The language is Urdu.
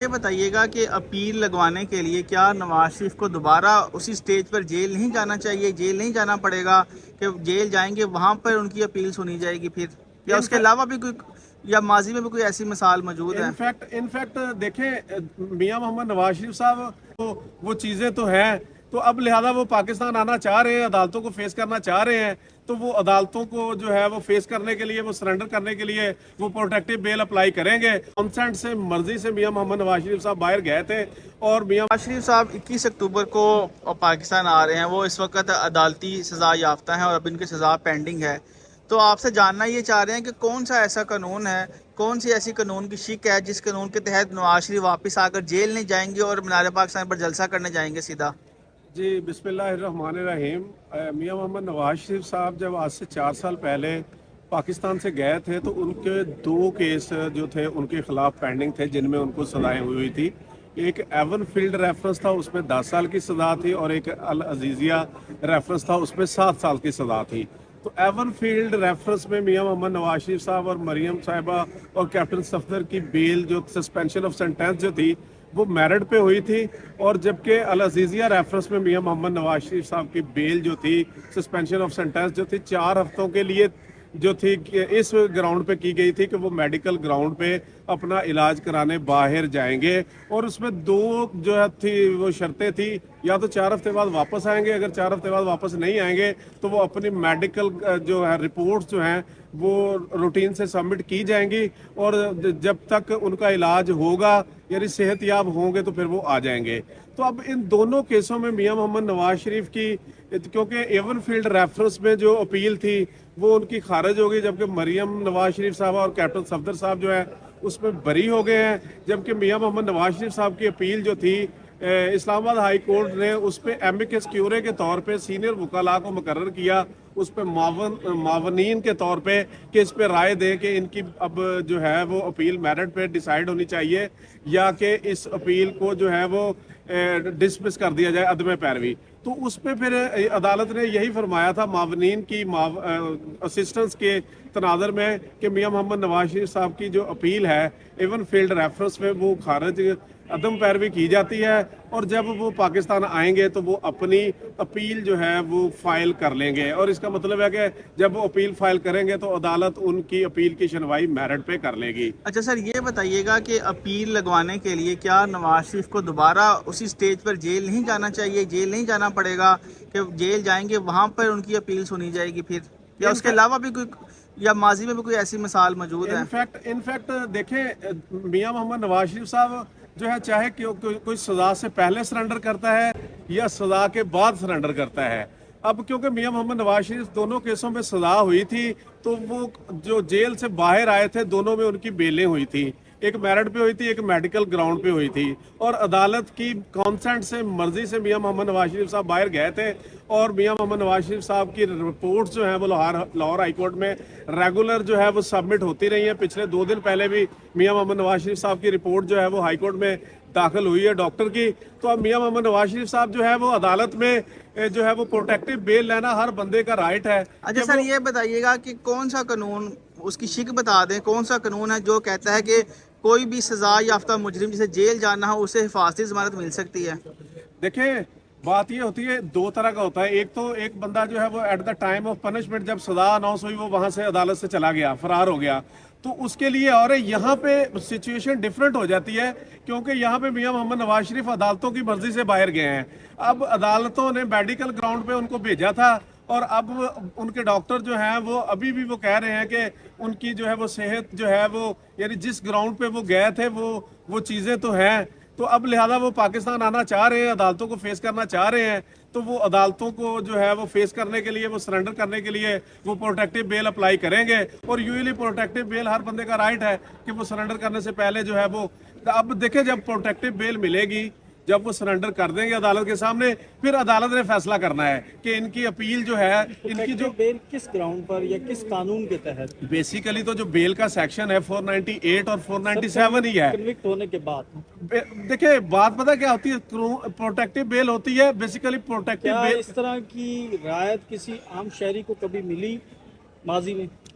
یہ بتائیے گا کہ اپیل لگوانے کے لیے کیا نواز شریف کو دوبارہ اسی سٹیج پر جیل نہیں جانا چاہیے، جیل نہیں جانا پڑے گا کہ جیل جائیں گے وہاں پر ان کی اپیل سنی جائے گی پھر، یا اس کے علاوہ بھی کوئی یا ماضی میں بھی کوئی ایسی مثال موجود ہے؟ انفیکٹ دیکھیں میاں محمد نواز شریف صاحب وہ چیزیں تو ہیں، تو اب لہذا وہ پاکستان آنا چاہ رہے ہیں، عدالتوں کو فیس کرنا چاہ رہے ہیں، تو وہ عدالتوں کو جو ہے وہ فیس کرنے کے لیے، وہ سرنڈر کرنے کے لیے وہ پروٹیکٹیو بیل اپلائی کریں گے۔ کنسنٹ سے، مرضی سے میاں محمد نواز شریف صاحب باہر گئے تھے، اور میاں نواز شریف صاحب 21 اکتوبر کو پاکستان آ رہے ہیں، وہ اس وقت عدالتی سزا یافتہ ہیں اور اب ان کی سزا پینڈنگ ہے، تو آپ سے جاننا یہ چاہ رہے ہیں کہ کون سا ایسا قانون ہے، کون سی ایسی قانون کی شک ہے جس قانون کے تحت نواز شریف واپس آ کر جیل نہیں جائیں گے اور مینار پاکستان پر جلسہ کرنے جائیں گے سیدھا؟ جی بسم اللہ الرحمن الرحیم۔ میاں محمد نواز شریف صاحب جب آج سے 4 سال پہلے پاکستان سے گئے تھے تو ان کے 2 کیس جو تھے ان کے خلاف پینڈنگ تھے، جن میں ان کو سزائیں ہوئی تھی۔ ایک ایون فیلڈ ریفرنس تھا، اس میں 10 سال کی سزا تھی، اور ایک العزیزیہ ریفرنس تھا، اس میں 7 سال کی سزا تھی۔ تو ایون فیلڈ ریفرنس میں میاں محمد نواز شریف صاحب اور مریم صاحبہ اور کیپٹن صفدر کی بیل جو سسپینشن آف سینٹینس جو تھی وہ میرٹ پہ ہوئی تھی، اور جبکہ العزیزیہ ریفرنس میں میاں محمد نواز شریف صاحب کی بیل جو تھی، سسپینشن آف سینٹینس جو تھی، 4 ہفتوں کے لیے جو تھی اس گراؤنڈ پہ کی گئی تھی کہ وہ میڈیکل گراؤنڈ پہ اپنا علاج کرانے باہر جائیں گے، اور اس میں 2 جو ہے تھی وہ شرطیں تھی، یا تو 4 ہفتے بعد واپس آئیں گے، اگر 4 ہفتے بعد واپس نہیں آئیں گے تو وہ اپنی میڈیکل جو ہے رپورٹس جو ہیں وہ روٹین سے سبمٹ کی جائیں گی، اور جب تک ان کا علاج ہوگا یعنی صحت یاب ہوں گے تو پھر وہ آ جائیں گے۔ تو اب ان دونوں کیسوں میں میاں محمد نواز شریف کی، کیونکہ ایون فیلڈ ریفرنس میں جو اپیل تھی وہ ان کی خارج ہو گئی، جبکہ مریم نواز شریف صاحبہ اور کیپٹن صفدر صاحب جو ہے اس میں بری ہو گئے ہیں، جبکہ میاں محمد نواز شریف صاحب کی اپیل جو تھی اسلام آباد ہائی کورٹ نے اس پہ ایمکس کیورے کے طور پہ سینئر وکلاء کو مقرر کیا، اس پہ معاونین کے طور پہ کہ اس پہ رائے دیں کہ ان کی اب جو ہے وہ اپیل میرٹ پہ ڈیسائیڈ ہونی چاہیے، یا کہ اس اپیل کو جو ہے وہ ڈسمس کر دیا جائے عدم پیروی۔ تو اس پہ پھر عدالت نے یہی فرمایا تھا معاونین کی اسسٹنس کے تناظر میں کہ میاں محمد نواز شریف صاحب کی جو اپیل ہے ایون فیلڈ ریفرنس میں وہ خارج عدم پیروی کی جاتی ہے، اور جب وہ پاکستان آئیں گے تو وہ اپنی اپیل جو ہے وہ فائل کر لیں گے، اور اس کا مطلب ہے کہ جب وہ اپیل فائل کریں گے تو عدالت ان کی اپیل کی سنوائی میرٹ پہ کر لے گی۔ اچھا سر، یہ بتائیے گا کہ اپیل لگوانے کے لیے کیا نواز شریف کو دوبارہ اسی سٹیج پر جیل نہیں جانا چاہیے، جیل نہیں جانا پڑے گا کہ جیل جائیں گے وہاں پر ان کی اپیل سنی جائے گی پھر، یا اس کے علاوہ بھی کوئی یا ماضی میں بھی کوئی ایسی مثال موجود ہے؟ انفیکٹ دیکھیں میاں محمد نواز شریف صاحب جو ہے چاہے کوئی سزا سے پہلے سرنڈر کرتا ہے یا سزا کے بعد سرنڈر کرتا ہے، اب کیونکہ میاں محمد نواز شریف دونوں کیسوں میں سزا ہوئی تھی تو وہ جو جیل سے باہر آئے تھے دونوں میں ان کی بیلیں ہوئی تھی، ایک میرٹ پہ ہوئی تھی، ایک میڈیکل گراؤنڈ پہ ہوئی تھی، اور عدالت کی کانسنٹ سے، مرضی سے میاں محمد نواز شریف صاحب باہر گئے تھے، اور میاں محمد نواز شریف صاحب کی رپورٹس جو ہیں وہ لاہور ہائی کورٹ میں ریگولر جو ہے وہ سبمٹ ہوتی رہی ہیں۔ پچھلے 2 دن پہلے بھی میاں محمد نواز شریف صاحب کی رپورٹ جو ہے وہ ہائی کورٹ میں داخل ہوئی ہے ڈاکٹر کی۔ تو اب میاں محمد نواز شریف صاحب جو ہے وہ عدالت میں جو ہے وہ پروٹیکٹیو بیل لینا ہر بندے کا رائٹ ہے۔ اچھا سر، یہ بتائیے گا کہ کون سا قانون، اس کی شک بتا دیں، کون سا قانون ہے جو کہتا ہے کہ کوئی بھی سزا یافتہ مجرم جسے جیل جانا ہو اسے حفاظتی ضمانت مل سکتی ہے؟ دیکھیں بات یہ ہوتی ہے 2 طرح کا ہوتا ہے، ایک تو ایک بندہ جو ہے وہ at the time of punishment جب سزا اناؤنس ہوئی وہ وہاں سے عدالت سے چلا گیا، فرار ہو گیا، تو اس کے لیے، اور یہاں پہ سچویشن ڈیفرنٹ ہو جاتی ہے کیونکہ یہاں پہ میاں محمد نواز شریف عدالتوں کی مرضی سے باہر گئے ہیں، اب عدالتوں نے میڈیکل گراؤنڈ پہ ان کو بھیجا تھا، اور اب ان کے ڈاکٹر جو ہیں وہ ابھی بھی وہ کہہ رہے ہیں کہ ان کی جو ہے وہ صحت جو ہے وہ یعنی جس گراؤنڈ پہ وہ گئے تھے وہ چیزیں تو ہیں، تو اب لہذا وہ پاکستان آنا چاہ رہے ہیں، عدالتوں کو فیس کرنا چاہ رہے ہیں، تو وہ عدالتوں کو جو ہے وہ فیس کرنے کے لیے، وہ سرنڈر کرنے کے لیے وہ پروٹیکٹیو بیل اپلائی کریں گے، اور یوزلی پروٹیکٹیو بیل ہر بندے کا رائٹ ہے کہ وہ سرنڈر کرنے سے پہلے جو ہے وہ، اب دیکھیں جب پروٹیکٹیو بیل ملے گی، جب وہ سرنڈر کر دیں گے عدالت کے سامنے، پھر عدالت نے فیصلہ کرنا ہے کہ ان کی اپیل جو ہے، ان کی جو بیل کس گراؤنڈ پر یا کس قانون کے تحت؟ بیسیکلی تو جو بیل کا سیکشن ہے 498 اور 497 ہی ہے۔ کنوکٹ ہونے کے بعد دیکھیں بات پتہ کیا ہوتی ہے، پروٹیکٹیو بیل ہوتی ہے، بیسیکلی پروٹیکٹیو کیا بیل۔ اس طرح کی رعایت کسی عام شہری کو کبھی ملی ماضی میں؟